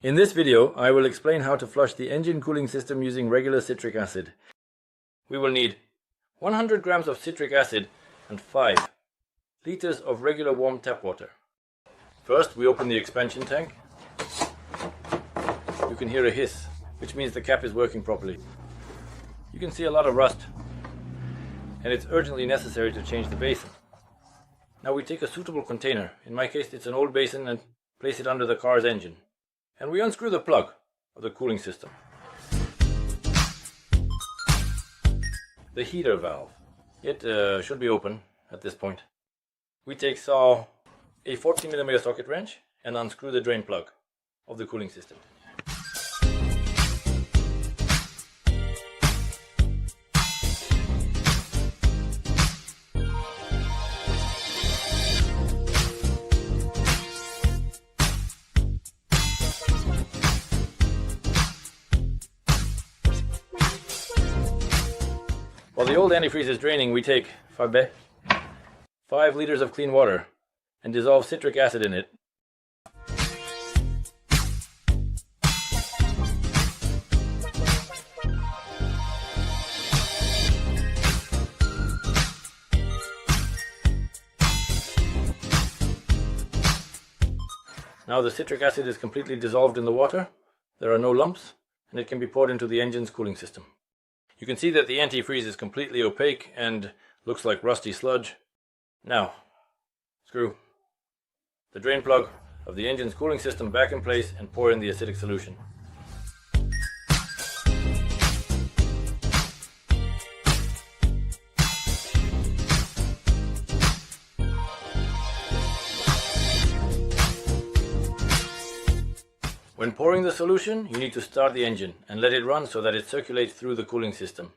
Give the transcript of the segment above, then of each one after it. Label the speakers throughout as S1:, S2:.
S1: In this video, I will explain how to flush the engine cooling system using regular citric acid. We will need 100 grams of citric acid and 5 liters of regular warm tap water. First, we open the expansion tank. You can hear a hiss, which means the cap is working properly. You can see a lot of rust, and it's urgently necessary to change the basin. Now we take a suitable container, in my case it's an old basin, and place it under the car's engine. And we unscrew the plug of the cooling system. The heater valve. It should be open at this point. We take a 14mm socket wrench and unscrew the drain plug of the cooling system. While the old antifreeze is draining, we take 5 liters of clean water and dissolve citric acid in it. Now the citric acid is completely dissolved in the water. There are no lumps, and it can be poured into the engine's cooling system. You can see that the antifreeze is completely opaque and looks like rusty sludge. Now, screw the drain plug of the engine's cooling system back in place and pour in the acidic solution. When pouring the solution, you need to start the engine and let it run so that it circulates through the cooling system.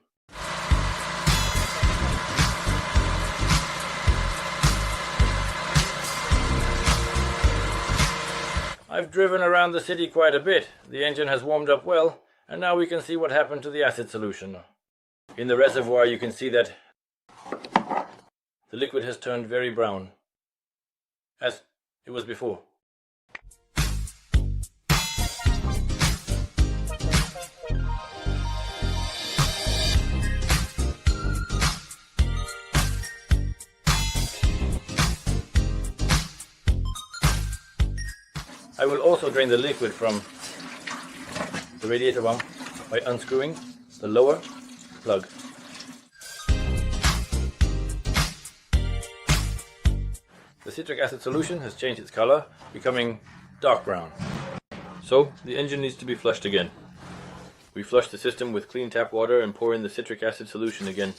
S1: I've driven around the city quite a bit. The engine has warmed up well, and now we can see what happened to the acid solution. In the reservoir you can see that the liquid has turned very brown, as it was before. I will also drain the liquid from the radiator valve by unscrewing the lower plug. The citric acid solution has changed its color, becoming dark brown. So the engine needs to be flushed again. We flush the system with clean tap water and pour in the citric acid solution again.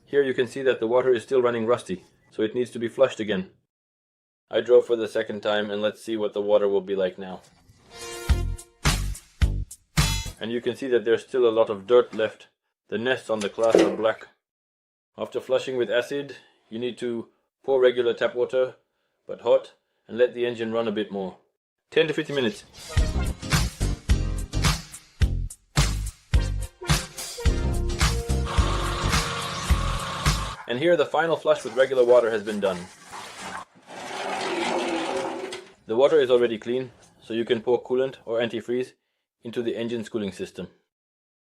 S1: Here you can see that the water is still running rusty, so it needs to be flushed again. I drove for the second time, and let's see what the water will be like now. And you can see that there's still a lot of dirt left. The nests on the glass are black. After flushing with acid, you need to pour regular tap water, but hot, and let the engine run a bit more. 10 to 15 minutes. And here the final flush with regular water has been done. The water is already clean, so you can pour coolant or antifreeze into the engine's cooling system.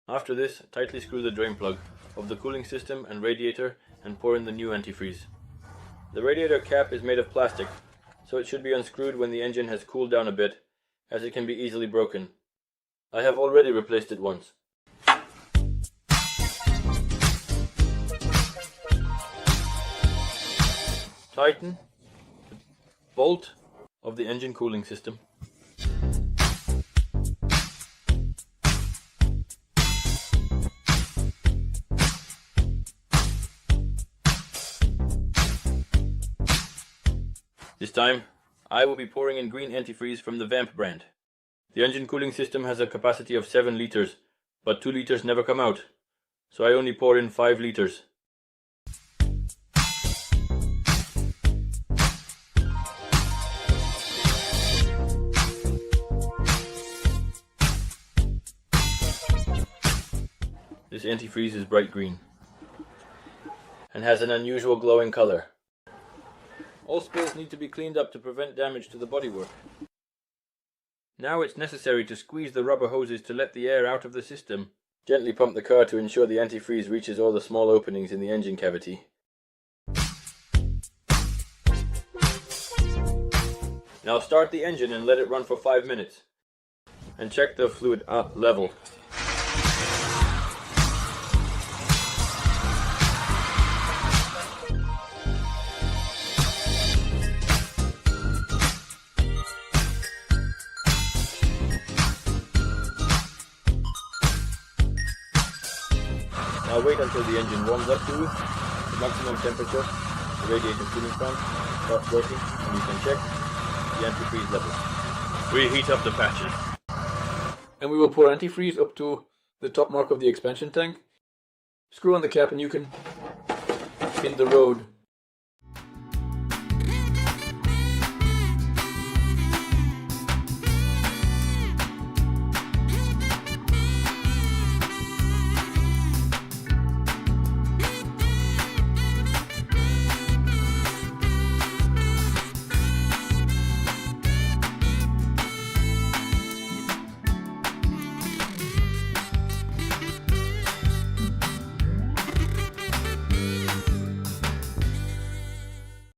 S1: After this, tightly screw the drain plug of the cooling system and radiator and pour in the new antifreeze. The radiator cap is made of plastic, so it should be unscrewed when the engine has cooled down a bit, as it can be easily broken. I have already replaced it once. Tighten the bolt of the engine cooling system. This time, I will be pouring in green antifreeze from the Vamp brand. The engine cooling system has a capacity of 7 liters, but 2 liters never come out, so I only pour in 5 liters. This antifreeze is bright green. and has an unusual glowing color. All spills need to be cleaned up to prevent damage to the bodywork. Now it's necessary to squeeze the rubber hoses to let the air out of the system. Gently pump the car to ensure the antifreeze reaches all the small openings in the engine cavity. Now start the engine and let it run for 5 minutes. And check the fluid level. Now wait until the engine warms up to the maximum temperature. The radiator cooling fan starts working and you can check the antifreeze level. Reheat up the patches. And we will pour antifreeze up to the top mark of the expansion tank. Screw on the cap and you can hit the road